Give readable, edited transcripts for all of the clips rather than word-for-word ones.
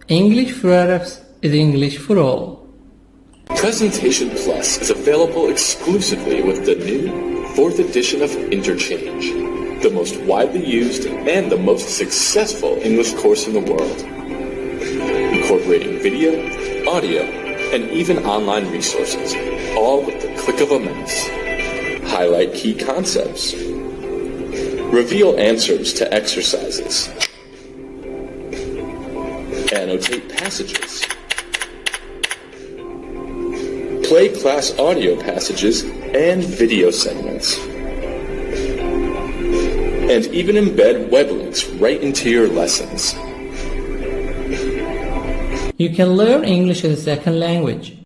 English for Arabs is English for all. Presentation Plus is available exclusively with the new 4th edition of Interchange, the most widely used and the most successful English course in the world, incorporating video, audio, and even online resources, all with the click of a mouse. Highlight key concepts. Reveal answers to exercises. Annotate passages. Play class audio passages and video segments. And even embed web links right into your lessons. You can learn English as a second language.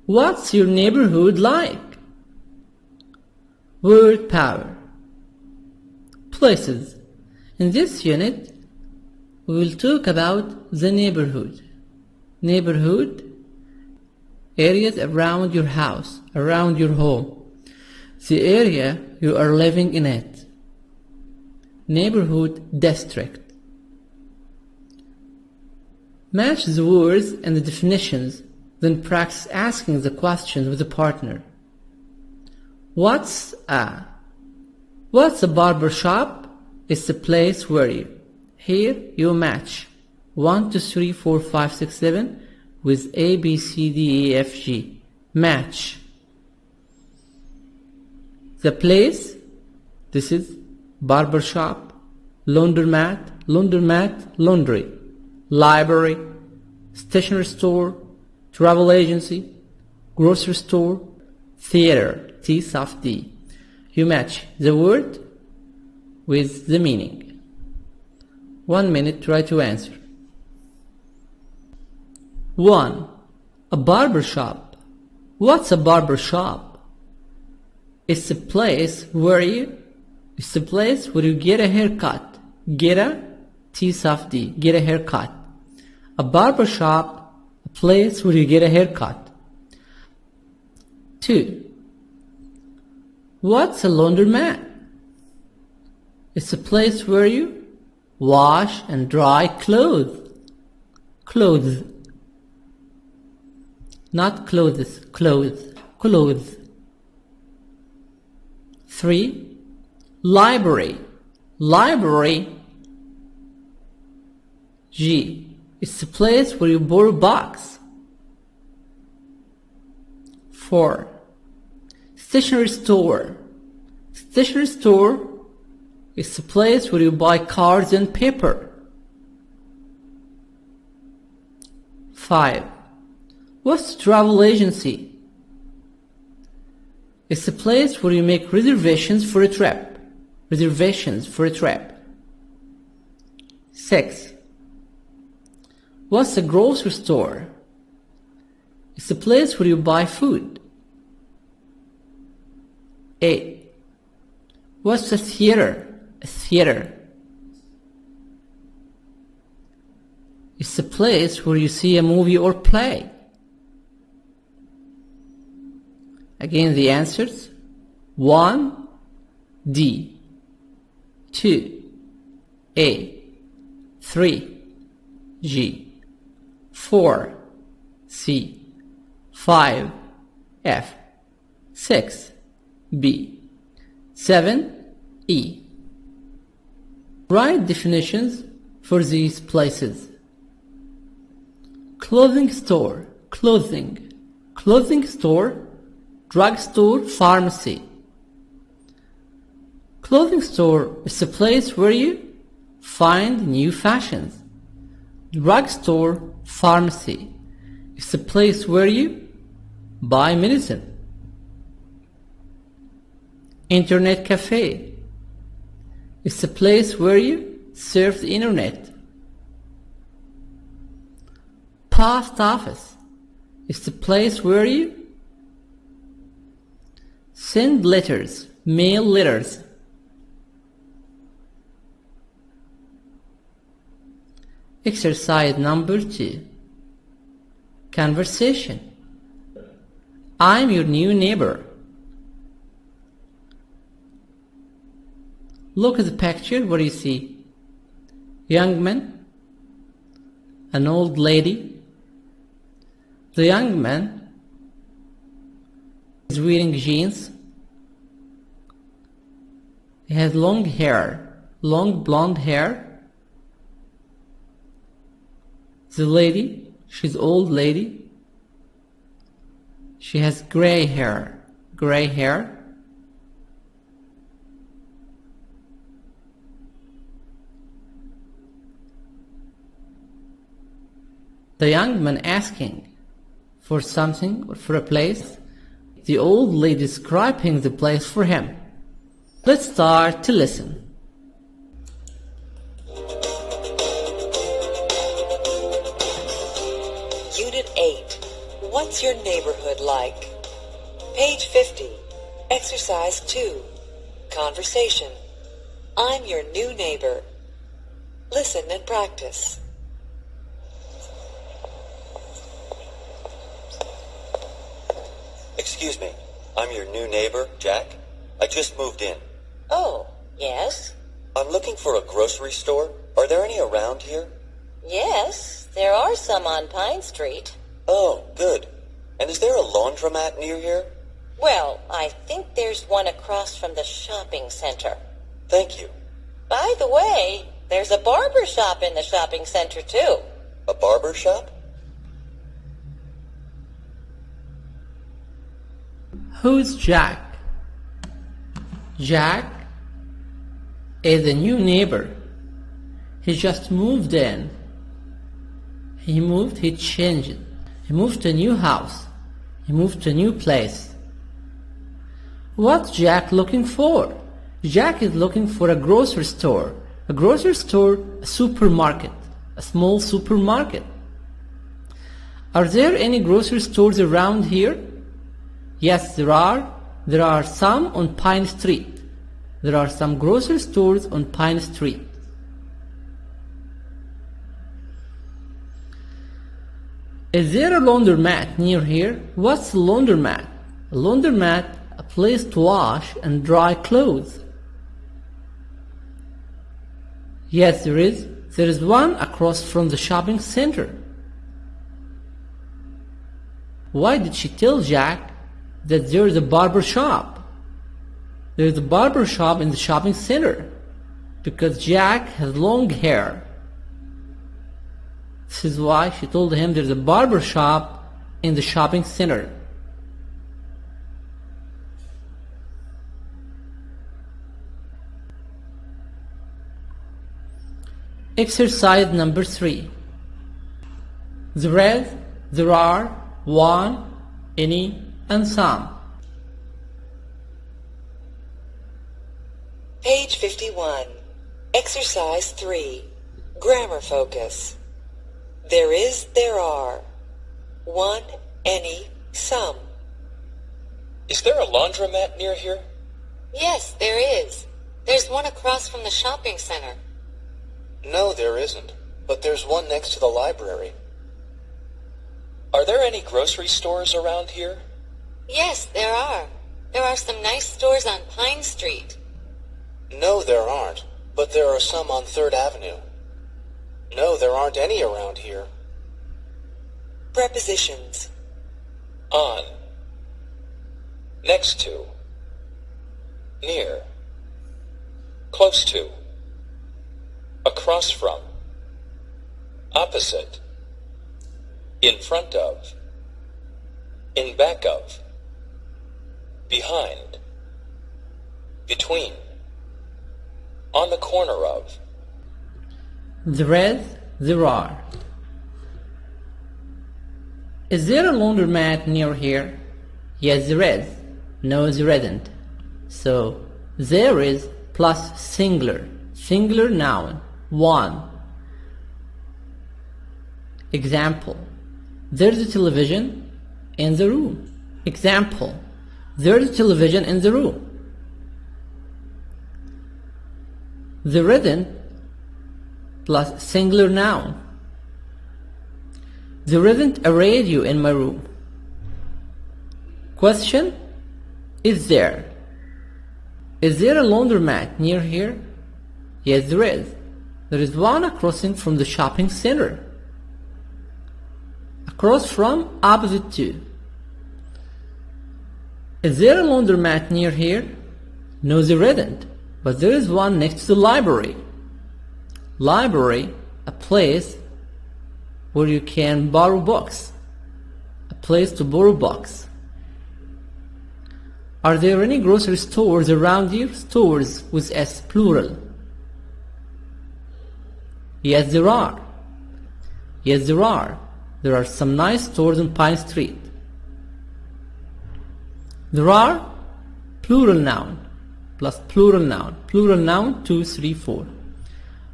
What's your neighborhood like? Word power. Places. In this unit, we will talk about the neighborhood. Neighborhood, areas around your house, around your home. The area you are living in it. Neighborhood district. Match the words and the definitions, then practice asking the questions with a partner. What's a barber shop? It's a place where you. Here you match 1, 2, 3, 4, 5, 6, 7 with A, B, C, D, E, F, G. Match. The place, this is barber shop, laundromat, laundry, library, stationery store, travel agency, grocery store, theater, T soft D. You match the word with the meaning. 1 minute, try to answer. 1. A barber shop. What's a barber shop? It's a place where you get a haircut. Get a T soft D. Get a haircut. A barber shop, a place where you get a haircut. 2. What's a laundromat? It's a place where you wash and dry clothes. Clothes. Not clothes, clothes. Clothes. 3. Library. Library. G. It's a place where you borrow books. 4. Stationery store. Stationery store is a place where you buy cards and paper. 5. What's a travel agency? It's a place where you make reservations for a trip. Reservations for a trip. 6. What's a grocery store? It's a place where you buy food. 8. What's a theater? A theater. It's a place where you see a movie or play. Again, the answers. 1. D. 2. A. 3. G. 4. C. 5. F. 6. B. 7. E. Write definitions for these places. Clothing store, clothing. Clothing store, drugstore, pharmacy. Clothing store is a place where you find new fashions. Drugstore, pharmacy is a place where you buy medicine. Internet cafe is a place where you surf the internet. Post office is the place where you send letters, mail letters. Exercise number 2. Conversation. I'm your new neighbor. Look at the picture. What do you see? Young man, an old lady. The young man is wearing jeans. He has long hair, long blonde hair. The lady, she's old lady. She has gray hair, gray hair. The young man asking for something or for a place. The old lady describing the place for him. Let's start to listen. Unit 8. What's your neighborhood like? Page 50. Exercise 2. Conversation. I'm your new neighbor. Listen and practice. Excuse me, I'm your new neighbor, Jack. I just moved in. Oh, yes? I'm looking for a grocery store. Are there any around here? Yes, there are some on Pine Street. Oh, good. And is there a laundromat near here? Well, I think there's one across from the shopping center. Thank you. By the way, there's a barber shop in the shopping center, too. A barber shop? Who's Jack? Jack is a new neighbor. He just moved in. He changed. He moved to a new house. He moved to a new place. What's Jack looking for? Jack is looking for a grocery store. A grocery store, a supermarket, a small supermarket. Are there any grocery stores around here? Yes, there are. There are some on Pine Street. There are some grocery stores on Pine Street. Is there a laundromat near here? What's a laundromat? A laundromat, a place to wash and dry clothes. Yes, there is. There is one across from the shopping center. Why did she tell Jack that there is a barber shop? There is a barber shop in the shopping center because Jack has long hair. This is why she told him there's a barber shop in the shopping center. Exercise number 3. There is, there are, one, any, and some. Page 51. Exercise 3. Grammar focus. There is, there are. One, any, some. Is there a laundromat near here? Yes, there is. There's one across from the shopping center. No, there isn't. But there's one next to the library. Are there any grocery stores around here? Yes, there are. There are some nice stores on Pine Street. No, there aren't. But there are some on 3rd Avenue. No, there aren't any around here. Prepositions. On. Next to. Near. Close to. Across from. Opposite. In front of. In back of. Behind. Between. On the corner of. There is, there are. Is there a laundromat near here? Yes, there is. No, there isn't. So, there is plus singular, singular noun. 1. Example. There's a television in the room. Example. There's a television in the room. There isn't plus singular noun. There isn't a radio in my room. Question. Is there? Is there a laundromat near here? Yes, there is. There is one acrossing from the shopping center. Across from, opposite to. Is there a laundromat near here? No, there isn't. But there is one next to the library. Library, a place where you can borrow books. A place to borrow books. Are there any grocery stores around here? Stores with S, plural. Yes, there are. Yes, there are. There are some nice stores on Pine Street. There are, plural noun, plus plural noun. Plural noun, 2, 3, 4.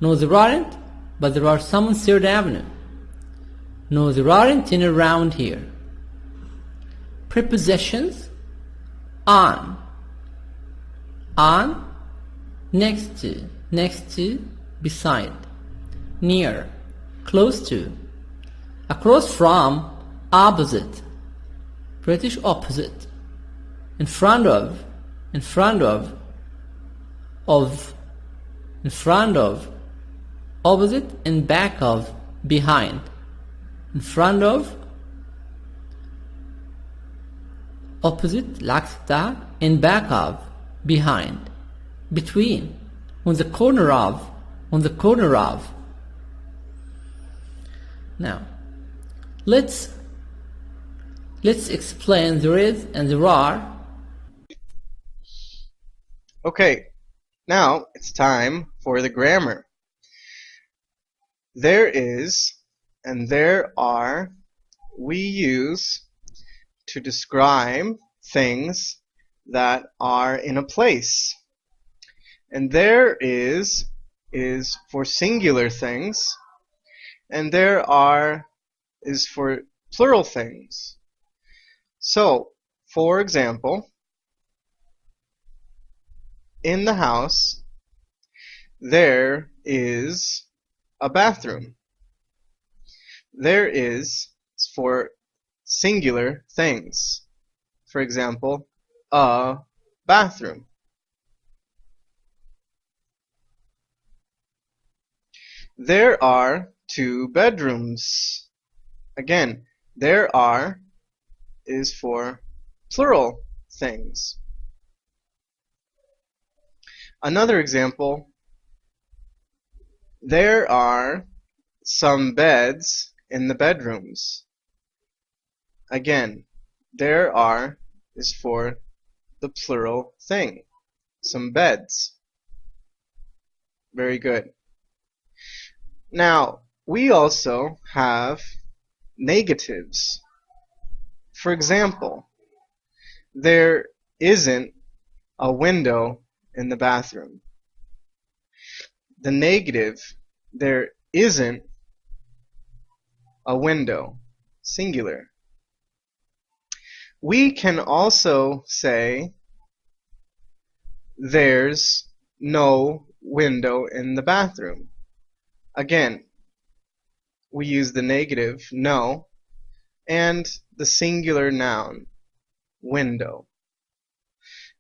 No, there aren't, but there are some on 3rd Avenue. No, there aren't any around here. Prepositions. On, next to, beside, near, close to, across from, opposite, British opposite, in front of, opposite, in back of, behind, in front of, opposite, العكس بتاع, in back of, behind, between, on the corner of. Now, let's explain there is and there are. Okay, now it's time for the grammar. There is and there are we use to describe things that are in a place. And there is for singular things, and there are is for plural things. So, for example, in the house, there is a bathroom. There is for singular things. For example, a bathroom. There are 2 bedrooms. Again, there are is for plural things. Another example, there are some beds in the bedrooms. Again, there are is for the plural thing. Some beds. Very good. Now, we also have negatives. For example, there isn't a window in the bathroom. The negative, there isn't a window, singular. We can also say there's no window in the bathroom. Again, we use the negative, no, and the singular noun, window.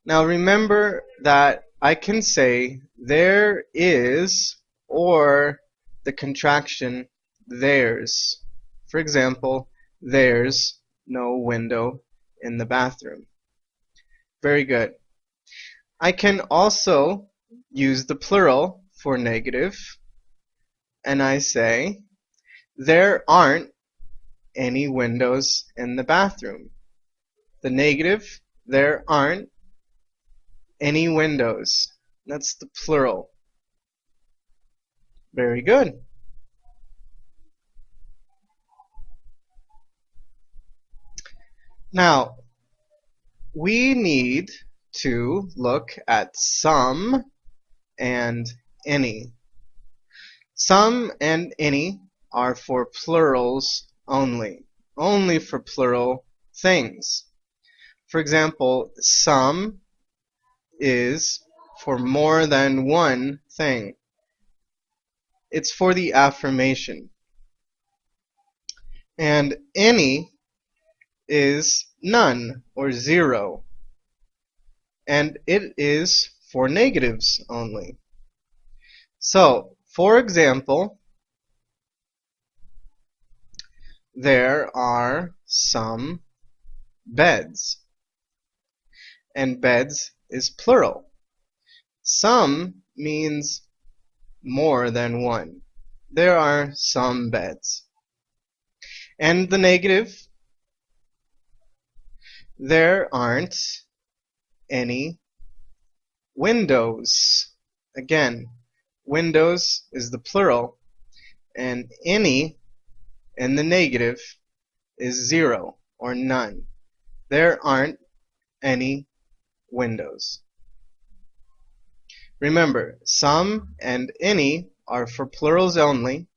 Now remember that I can say there is or the contraction there's. For example, there's no window in the bathroom. Very good. I can also use the plural for negative, and I say there aren't any windows in the bathroom. The negative, there aren't any windows. That's the plural. Very good. Now, we need to look at some and any. Some and any are for plurals only. Only for plural things. For example, some is for more than one thing. It's for the affirmation. And any is none or zero. And it is for negatives only. So, for example, there are some beds. And beds is plural. Some means more than one. There are some beds. And the negative, there aren't any windows. Again, windows is the plural, and any in the negative is zero or none. There aren't any windows. Remember, some and any are for plurals only.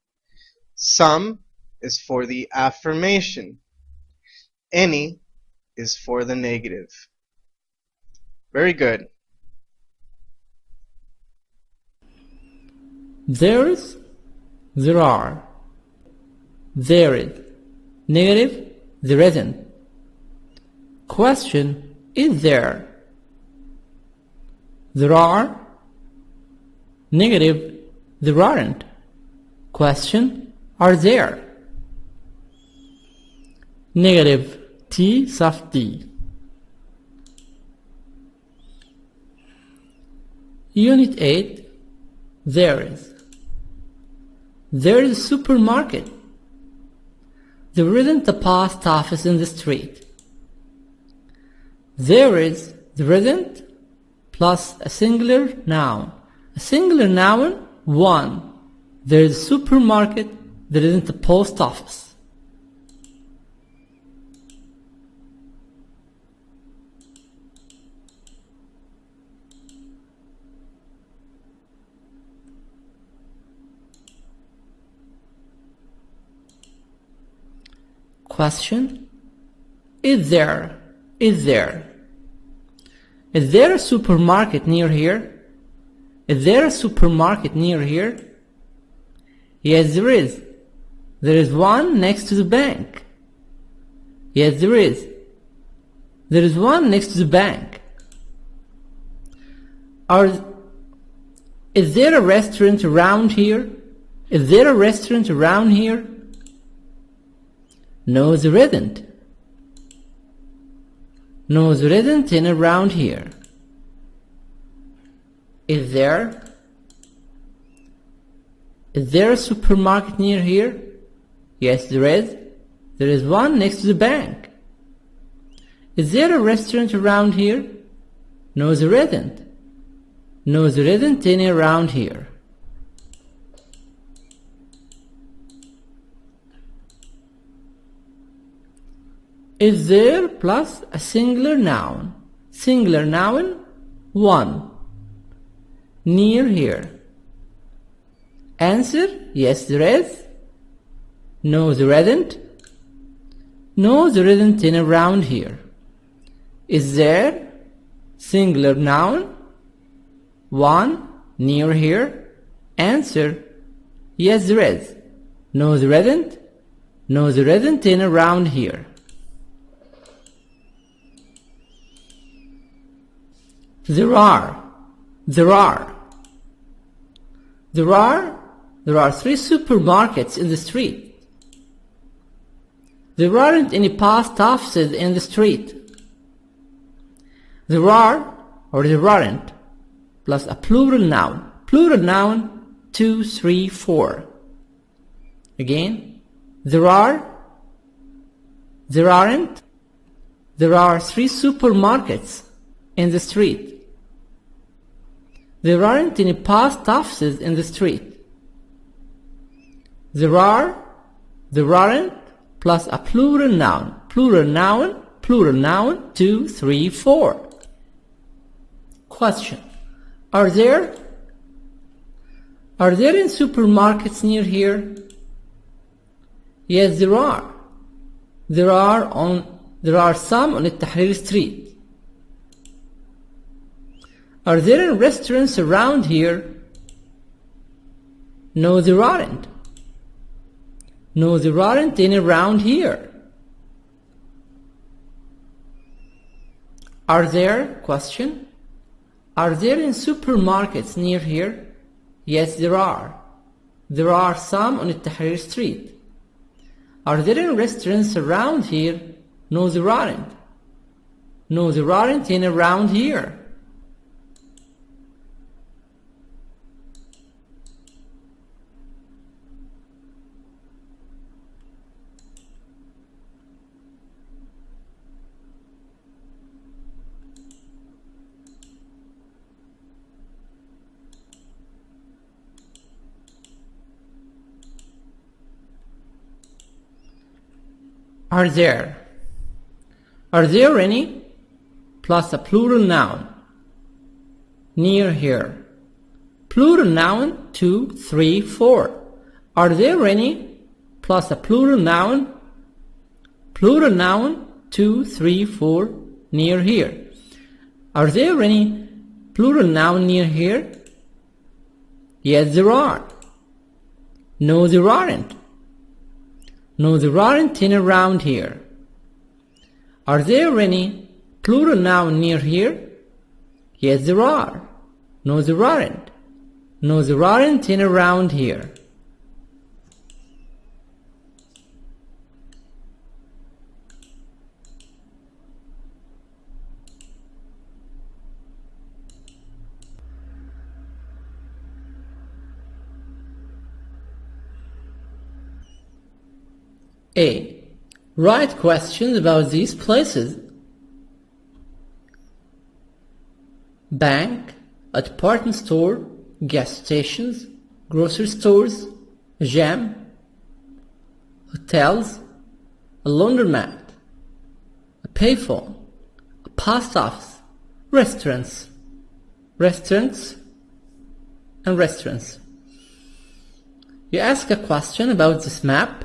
Some is for the affirmation. Any is for the negative. Very good. There's, there are. There is. Negative, there isn't. Question, is there? There are. Negative, there aren't. Question, are there? Negative, T soft D. Unit 8, there is. There is a supermarket. There isn't a post office in the street. There isn't, plus a singular noun. A singular noun, one. There is a supermarket, there isn't a post office. Question, is there a supermarket near here? Is there a supermarket near here? Yes, there is. There is one next to the bank. Yes, there is. There is one next to the bank. Is there a restaurant around here? Is there a restaurant around here? No, there isn't. No, there isn't any around here. Is there a supermarket near here? Yes, there is. There is one next to the bank. Is there a restaurant around here? No, there isn't. No, there isn't any around here. Is there plus a singular noun. Singular noun, one. Near here. Answer, yes there is. No there isn't. No there isn't any around here. Is there, singular noun, one, near here. Answer, yes there is. No there isn't. No there isn't any around here. There are three supermarkets in the street. There aren't any post offices in the street. There are, or there aren't, plus a plural noun. Plural noun, 2, 3, 4. Again, there are, there aren't, there are three supermarkets in the street. There aren't any post offices in the street. There are, there aren't, plus a plural noun. Plural noun, 2, 3, 4. Question. Are there? Are there any supermarkets near here? Yes, there are. There are some on Tahrir Street. Are there any restaurants around here? No, there aren't. No, there aren't any around here. Are there, question, are there any supermarkets near here? Yes, there are. There are some on Tahrir Street. Are there any restaurants around here? No, there aren't. No, there aren't any around here. Are there? Are there any? Plus a plural noun. Near here. Plural noun 2, 3, 4. Are there any? Plus a plural noun. Plural noun 2, 3, 4. Near here. Are there any plural noun near here? Yes, there are. No, there aren't. No, there aren't any around here. Are there any plural noun near here? Yes, there are. No, there aren't. No, there aren't any around here. A. Write questions about these places. Bank, a department store, gas stations, grocery stores, a gym, hotels, a laundromat, a payphone, a post office, restaurants, and restaurants. You ask a question about this map,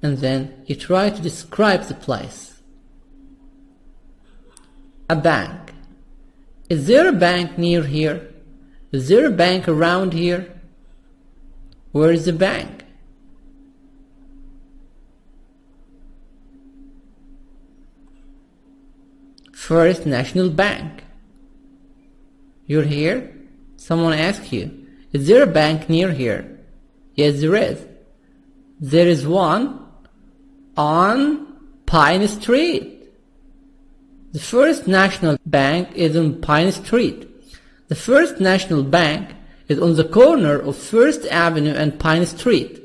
and then you try to describe the place. A bank. Is there a bank near here? Is there a bank around here? Where is the bank? First National Bank. You're here? Someone asks you, is there a bank near here? Yes, there is. There is one on Pine Street. The First National Bank is on Pine Street. The First National Bank is on the corner of First Avenue and Pine Street.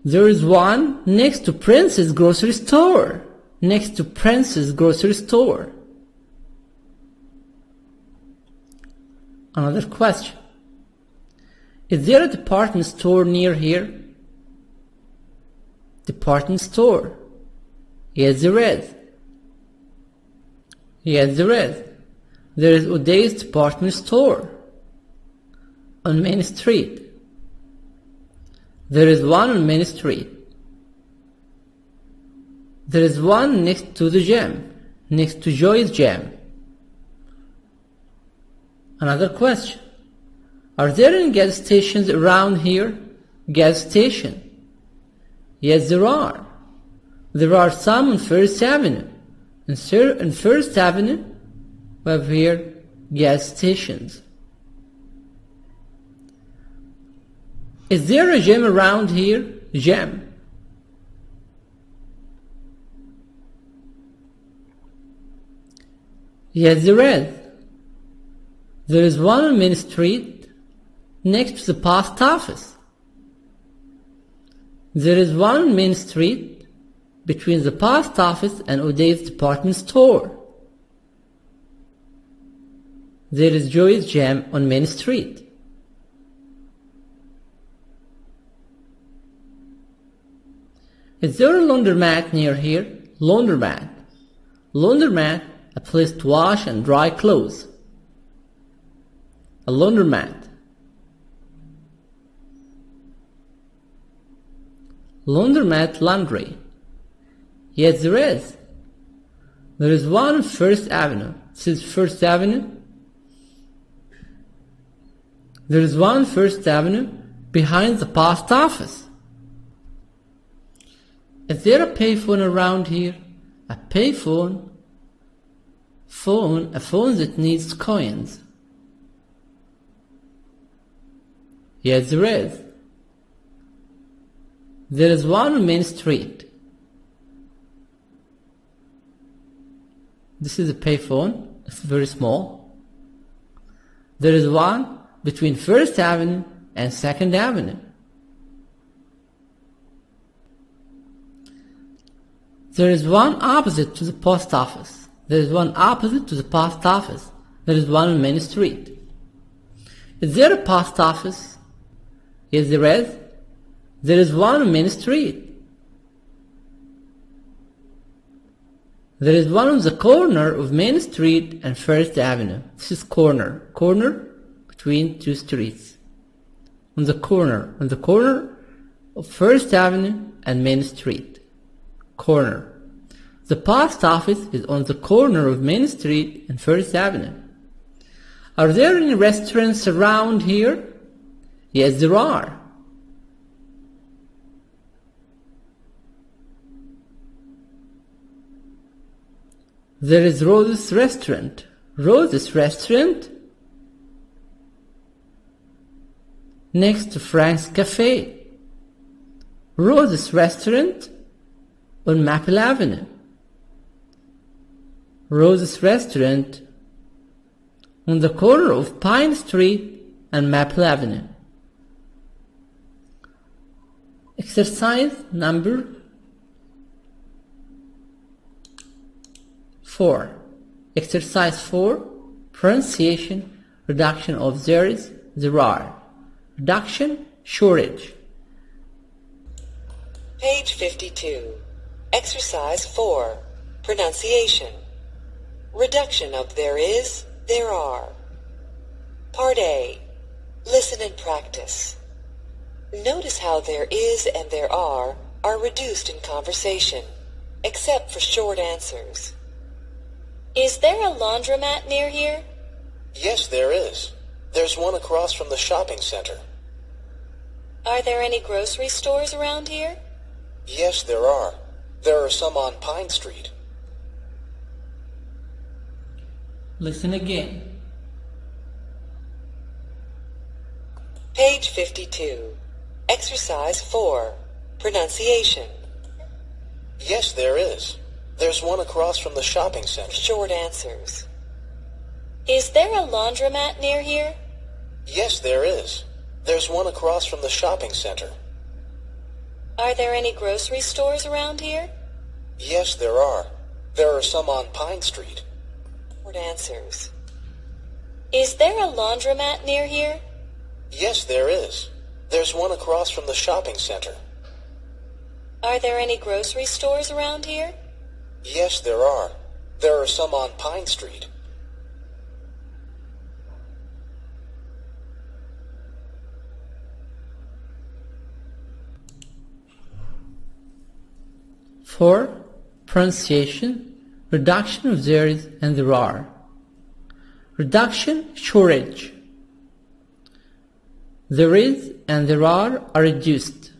There is one next to Prince's grocery store. Next to Prince's grocery store. Another question. Is there a department store near here? Department store. Yes, there is. Yes, there is. There is Uday's department store on Main Street. There is one on Main Street. There is one next to the gym, next to Joy's gym. Another question. Are there any gas stations around here? Gas station. Yes, there are. There are some on First Avenue. In First Avenue, we have here gas stations. Is there a gym around here? Gym. Yes, there is. There is one on Main Street next to the post office. There is one on Main Street between the post office and Uday's department store. There is Joy's gym on Main Street. Is there a laundromat near here? Laundromat. Laundromat a place to wash and dry clothes. A laundromat. Laundromat, laundry. Yes, there is. There is one on First Avenue. This is First Avenue. There is one on First Avenue behind the post office. Is there a payphone around here? A payphone? A phone that needs coins. Yes, there is. There is one on Main Street. This is a payphone. It's very small. There is one between First Avenue and Second Avenue. There is one opposite to the post office. There is one opposite to the post office. There is one on Main Street. Is there a post office? Yes, there is. There is one on Main Street. There is one on the corner of Main Street and First Avenue. This is corner. Corner between two streets. On the corner of First Avenue and Main Street. Corner. The post office is on the corner of Main Street and First Avenue. Are there any restaurants around here? Yes, there are. There is Rose's Restaurant. Rose's Restaurant? Next to Frank's Cafe. Rose's Restaurant on Maple Avenue. Rose's Restaurant on the corner of Pine Street and Maple Avenue. Exercise number 4. Exercise 4. Pronunciation, reduction of there is, there are. Reduction, shortage. Page 52. Exercise 4. Pronunciation. Reduction of there is, there are. Part A. Listen and practice. Notice how there is and there are reduced in conversation, except for short answers. Is there a laundromat near here? Yes, there is. There's one across from the shopping center. Are there any grocery stores around here? Yes, there are. There are some on Pine Street. Listen again. Page 52. Exercise 4. Pronunciation. Yes, there is. There's one across from the shopping center. Short answers. Is there a laundromat near here? Yes, there is. There's one across from the shopping center. Are there any grocery stores around here? Yes, there are. There are some on Pine Street. Short answers. Is there a laundromat near here? Yes, there is. There's one across from the shopping center. Are there any grocery stores around here? Yes, there are. There are some on Pine Street. For pronunciation, reduction of there is and there are. Reduction, shortage. There is and there are reduced,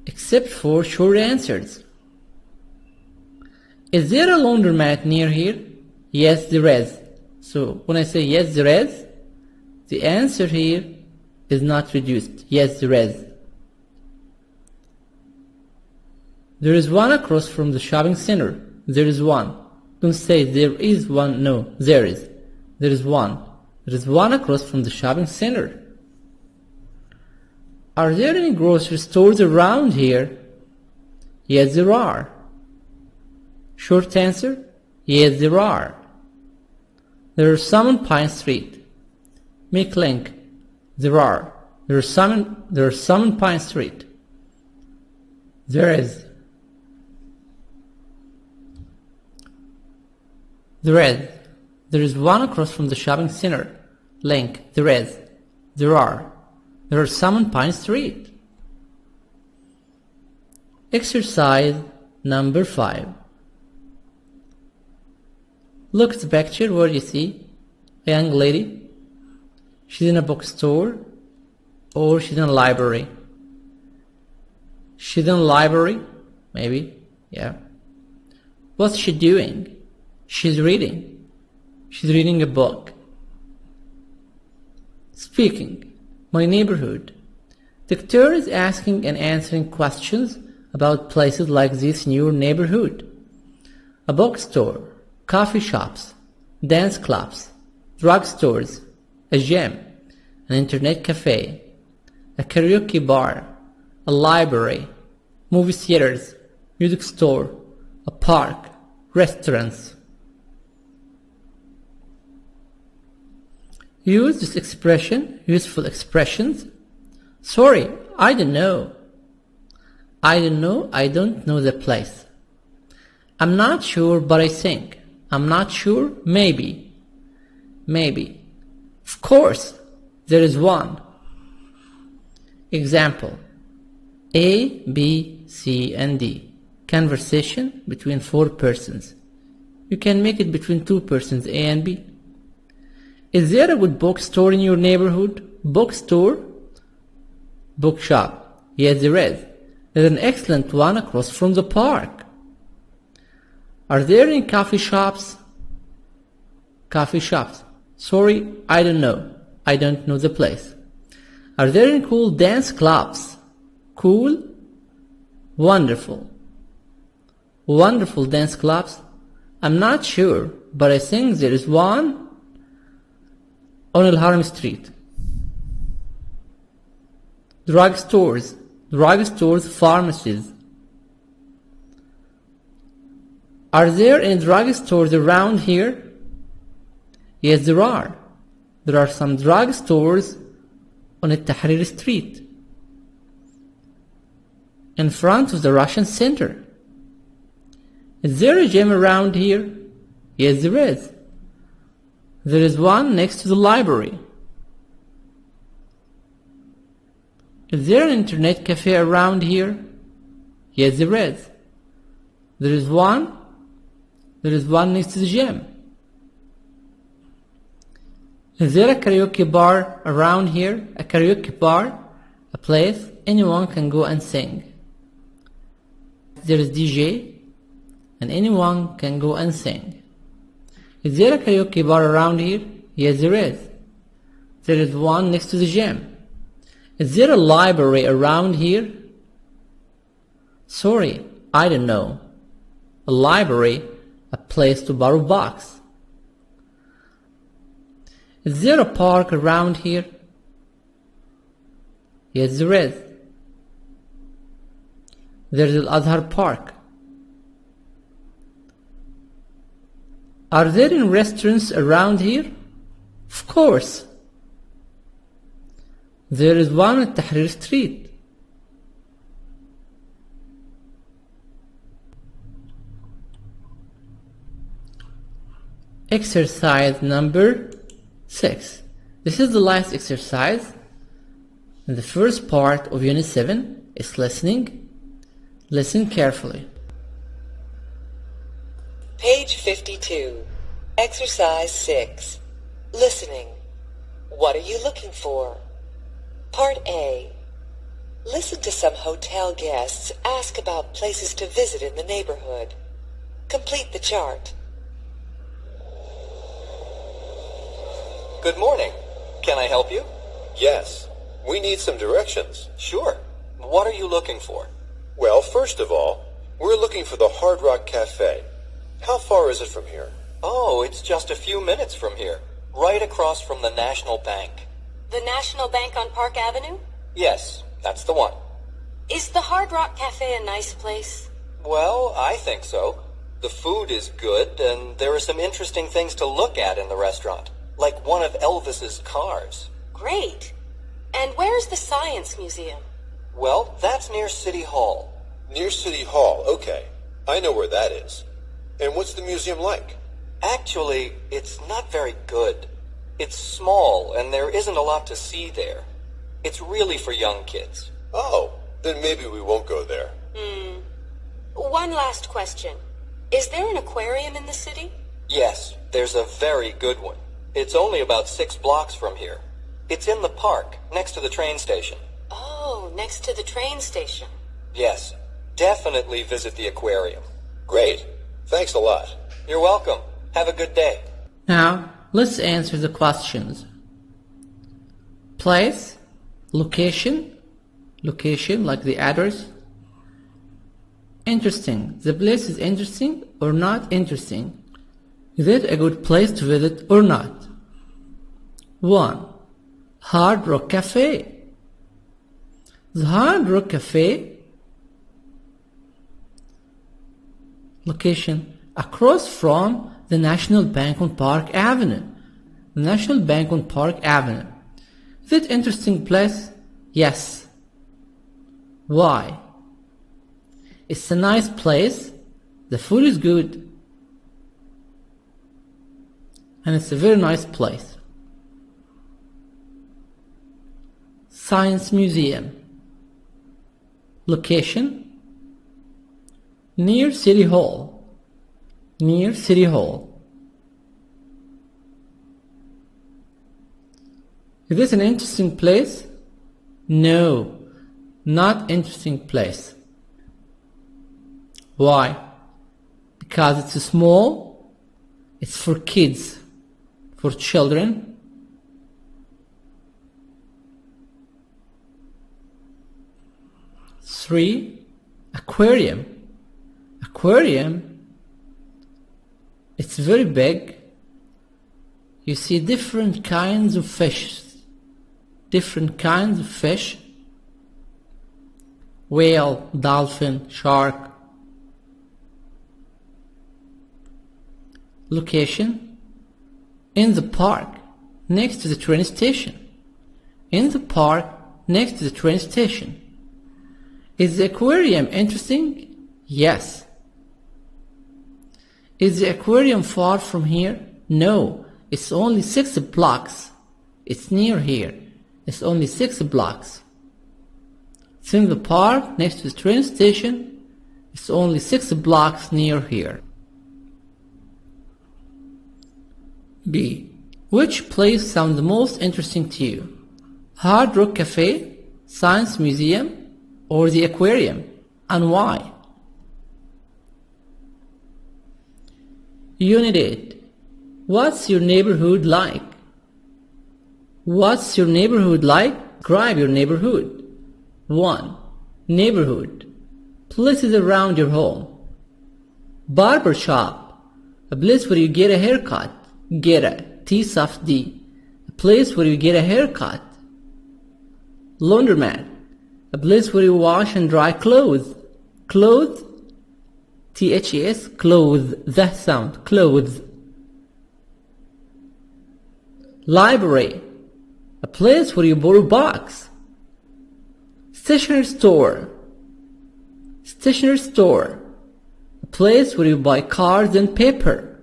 except for short answers. Is there a laundromat near here? Yes, there is. So when I say yes, there is, the answer here is not reduced. Yes, there is. There is one across from the shopping center. There is one. Don't say there is one. No, there is. There is one. There is one across from the shopping center. Are there any grocery stores around here? Yes, there are. Short answer, yes, there are. There are some on Pine Street. Make link. There are. There are some on Pine Street. There is. There is. There is one across from the shopping center. Link. There is. There are. There are some on Pine Street. Exercise number 5. Look at the picture. Where you see a young lady. She's in a bookstore or she's in a library. She's in a library, maybe, yeah. What's she doing? She's reading. She's reading a book. Speaking. My neighborhood. The actor is asking and answering questions about places like this in your neighborhood. A bookstore, coffee shops, dance clubs, drugstores, a gym, an internet cafe, a karaoke bar, a library, movie theaters, music store, a park, restaurants. Use this expression, useful expressions. Sorry, I don't know. I don't know, I don't know the place. I'm not sure, but I think. I'm not sure, maybe. Maybe. Of course, there is one. Example. A, B, C, and D. Conversation between 4 persons. You can make it between 2 persons, A and B. Is there a good bookstore in your neighborhood? Bookstore? Bookshop. Yes, there is. There's an excellent one across from the park. Are there any coffee shops? Coffee shops. Sorry, I don't know. I don't know the place. Are there any cool dance clubs? Cool? Wonderful. Wonderful dance clubs? I'm not sure, but I think there is one on El Haram Street. Drugstores. Drugstores, pharmacies. Are there any drugstores around here? Yes, there are. There are some drugstores on Tahrir Street, in front of the Russian Center. Is there a gym around here? Yes, there is. There is one next to the library. Is there an internet cafe around here? Yes, there is. There is one next to the gym. Is there a karaoke bar around here? A karaoke bar, a place anyone can go and sing. There is DJ and anyone can go and sing. Is there a karaoke bar around here? Yes, there is. There is one next to the gym. Is there a library around here? Sorry, I don't know. A library, a place to borrow books. Is there a park around here? Yes, there is. There's Al-Azhar Park. Are there any restaurants around here? Of course. There is one at Tahrir Street. Exercise number 6. This is the last exercise. And the first part of Unit 7 is listening. Listen carefully. Page 52. Exercise 6. Listening. What are you looking for? Part A. Listen to some hotel guests ask about places to visit in the neighborhood. Complete the chart. Good morning. Can I help you? Yes. We need some directions. Sure. What are you looking for? Well, first of all, we're looking for the Hard Rock Cafe. How far is it from here? Oh, it's just a few minutes from here. Right across from the National Bank. The National Bank on Park Avenue? Yes, that's the one. Is the Hard Rock Cafe a nice place? Well, I think so. The food is good, and there are some interesting things to look at in the restaurant. Like one of Elvis's cars. Great. And where's the Science Museum? Well, that's near City Hall. Near City Hall, okay. I know where that is. And what's the museum like? Actually, it's not very good. It's small, and there isn't a lot to see there. It's really for young kids. Oh, then maybe we won't go there. One last question. Is there an aquarium in the city? Yes, there's a very good one. It's only about 6 blocks from here. It's in the park, next to the train station. Oh, next to the train station. Yes, definitely visit the aquarium. Great. Thanks a lot. You're welcome. Have a good day. Now, let's answer the questions. Place, location like the address. Interesting. The place is interesting or not interesting? Is it a good place to visit or not? 1. Hard Rock Cafe. The Hard Rock Cafe location across from the National Bank on Park Avenue. The National Bank on Park Avenue. Is it interesting place? Yes. Why? It's a nice place. The food is good. And it's a very nice place. Science Museum. Location near City Hall. Near City Hall. Is this an interesting place? No, not interesting place. Why? Because it's small, it's for kids, for children. Three, aquarium. Aquarium, it's very big. You see different kinds of fish. Different kinds of fish. Whale, dolphin, shark. Location in the park next to the train station. In the park next to the train station. Is the aquarium interesting? Yes. Is the aquarium far from here? No, it's only 6 blocks. It's near here. It's only 6 blocks. It's in the park next to the train station. It's only 6 blocks near here. B. Which place sounds the most interesting to you? Hard Rock Cafe, Science Museum, or the aquarium? And why? Unit 8. What's your neighborhood like? What's your neighborhood like? Describe your neighborhood. 1. Neighborhood. Places around your home. Barber shop. A place where you get a haircut. Get a T soft D. A place where you get a haircut. Laundromat. A place where you wash and dry clothes. Clothes. THES. Clothes. That sound. Clothes. Library. A place where you borrow books. Stationery store. Stationery store. A place where you buy cards and paper.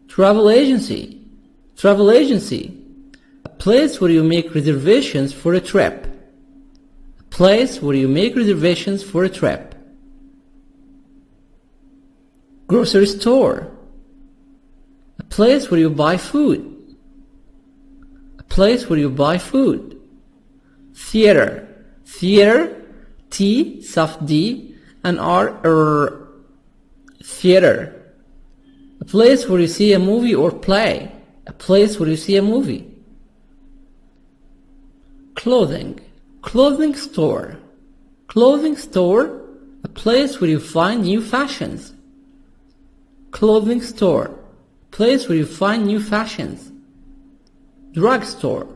Travel agency. Travel agency. A place where you make reservations for a trip. A place where you make reservations for a trip. Grocery store. A place where you buy food. A place where you buy food. Theater. Theater. T, soft D, and R. Theater. A place where you see a movie or play. A place where you see a movie. Clothing. Clothing store. Clothing store. A place where you find new fashions. Clothing store. Place where you find new fashions. Drugstore.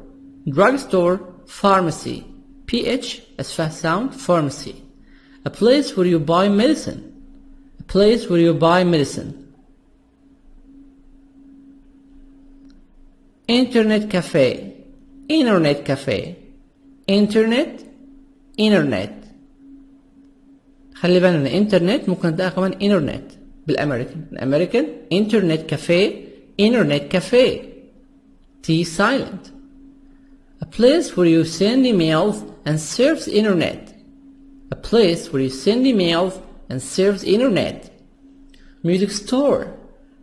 Drugstore. Pharmacy. PH as fast sound. Pharmacy. A place where you buy medicine. A place where you buy medicine. Internet cafe. Internet cafe. Internet. Internet. خلي بالنا الانترنت ممكن نلاقيها كمان internet بالأمريكان. American internet cafe. T silent. A place where you send emails and serves internet. A place where you send emails and serves internet. Music store.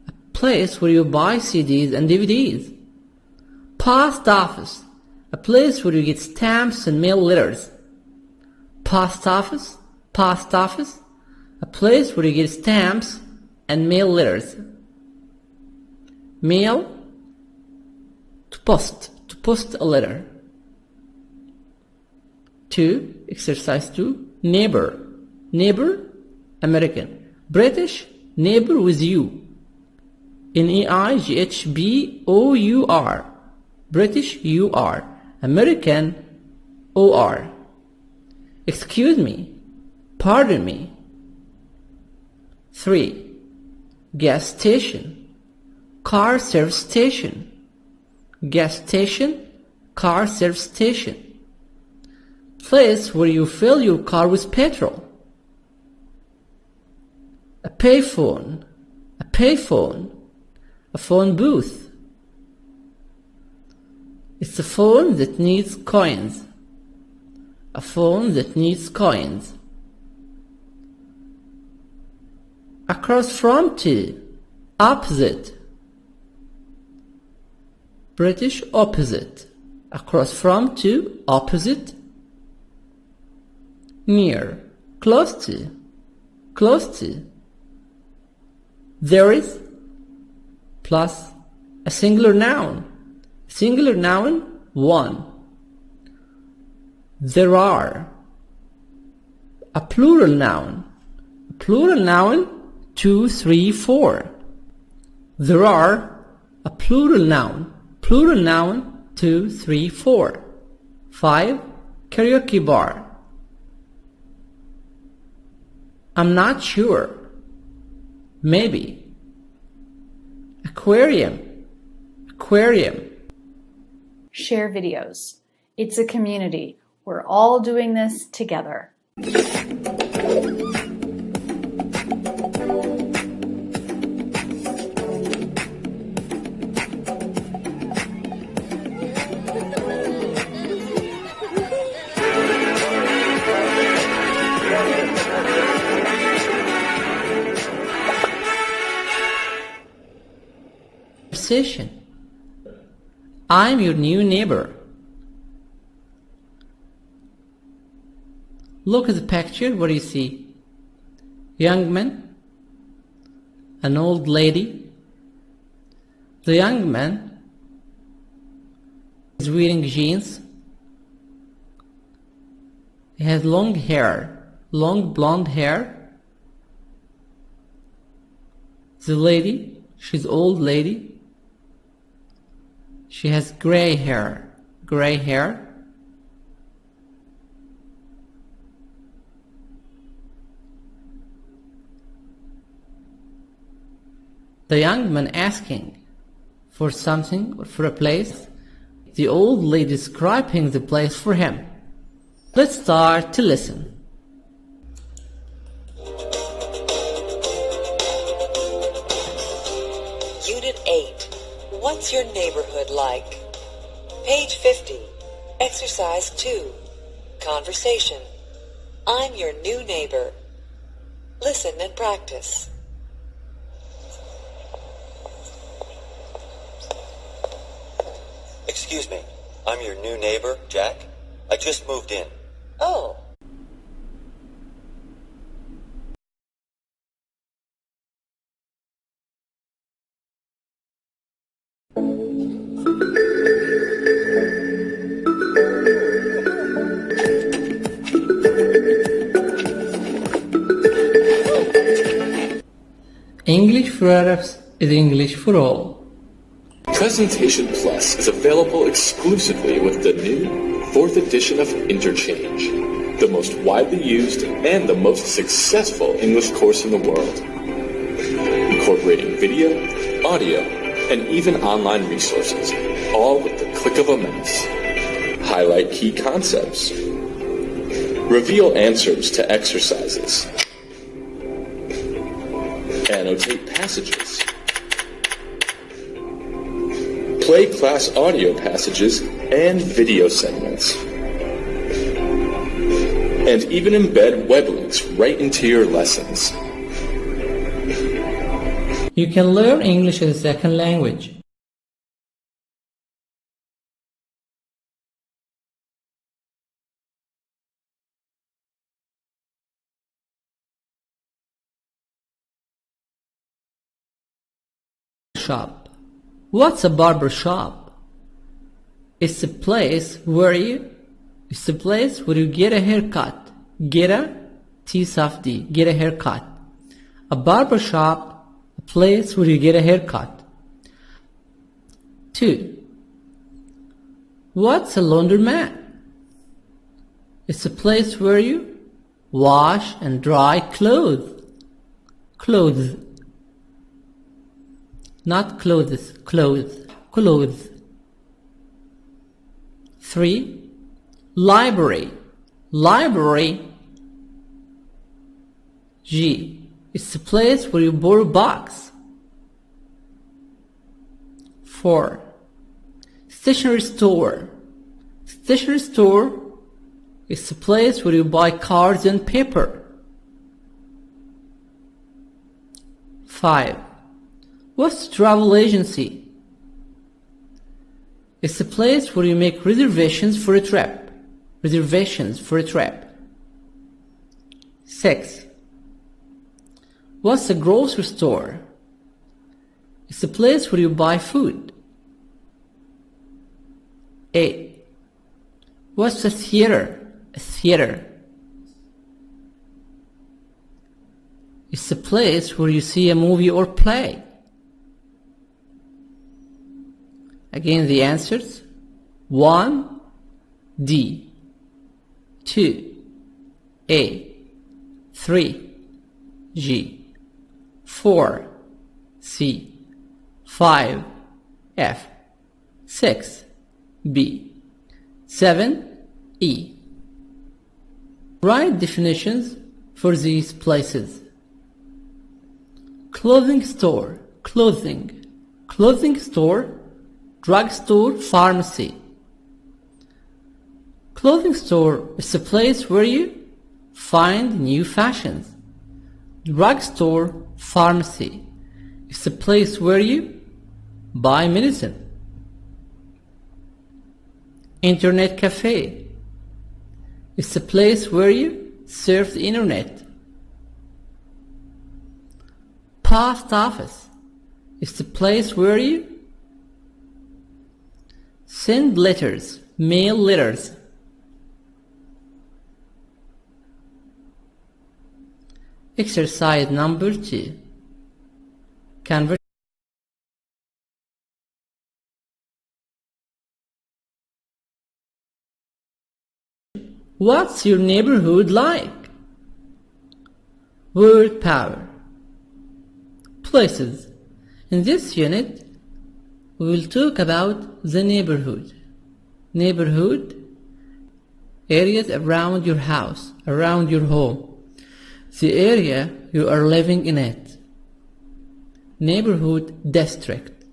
A place where you buy CDs and DVDs. Post office. A place where you get stamps and mail letters. Post office. A place where you get stamps and mail letters. Mail. To post a letter. 2. Exercise 2. Neighbor. American. British, neighbor with you. Neighbor. British, you are. American, or. Excuse me. Pardon me. 3. Gas station. Car service station. Gas station, car service station. Place where you fill your car with petrol. A payphone. A phone booth. It's a phone that needs coins. A phone that needs coins. Across from to. Opposite. British opposite. Across from to. Opposite. Near. Close to. There is. Plus a singular noun. One. There are. A plural noun. 2, 3, 4. There are. A plural noun. 2, 3, 4. 5. Karaoke bar. I'm not sure. Maybe. Aquarium. Share videos. It's a community. We're all doing this together. I'm your new neighbor. Look at the picture. What do you see? Young man, an old lady. The young man is wearing jeans. He has long hair, long blonde hair. The lady, she's old lady. She has gray hair. The young man asking for something or for a place. The old lady describing the place for him. Let's start to listen. Unit 8. What's your neighborhood like? Page 50. Exercise 2. Conversation. I'm your new neighbor. Listen and practice. Excuse me, I'm your new neighbor, Jack. I just moved in. Oh. English for Arabs is English for all. Presentation Plus is available exclusively with the new 4th edition of Interchange, the most widely used and the most successful English course in the world, incorporating video, audio, and even online resources, all with the click of a mouse. Highlight key concepts. Reveal answers to exercises. And annotate passages. Play class audio passages and video segments. And even embed web links right into your lessons. You can learn English as a second language. Shop. What's a barber shop? It's a place where you get a haircut. Get a T soft D. Get a haircut. A barber shop, a place where you get a haircut. 2. What's a laundromat? It's a place where you wash and dry clothes. Clothes. Not clothes, clothes, clothes. 3. Library. Library. G. It's a place where you borrow books. 4. Stationery store. Stationery store is a place where you buy cards and paper. 5. What's a travel agency? It's a place where you make reservations for a trip. Reservations for a trip. 6. What's a grocery store? It's a place where you buy food. 8. What's a theater? A theater. It's a place where you see a movie or play. Again, the answers: 1. D. 2. A. 3. G. 4. C. 5. F. 6. B. 7. E. Write definitions for these places. Clothing store, clothing. Clothing store, drugstore, pharmacy. Clothing store is a place where you find new fashions. Drugstore, pharmacy is a place where you buy medicine. Internet cafe is a place where you surf the internet. Post office is a place where you send letters, mail letters. Exercise number 2. Conversation. What's your neighborhood like? Word power. Places. In this unit, we will talk about the neighborhood. Neighborhood, areas around your house, around your home. The area you are living in it. Neighborhood district.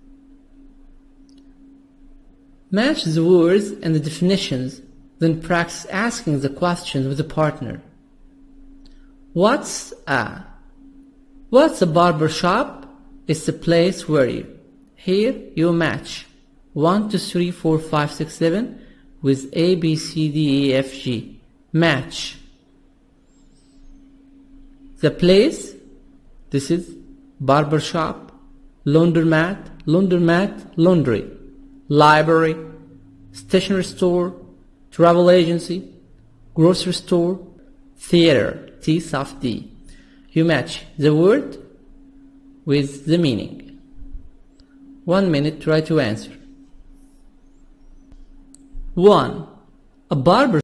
Match the words and the definitions, then practice asking the questions with the partner. What's a barber shop? It's a place where you. Here you match 1, 2, 3, 4, 5, 6, 7 with A, B, C, D, E, F, G. Match. The place, this is barber shop, laundromat, laundry, library, stationery store, travel agency, grocery store, theater, T soft D. You match the word with the meaning. 1 minute, try to answer. 1. A barber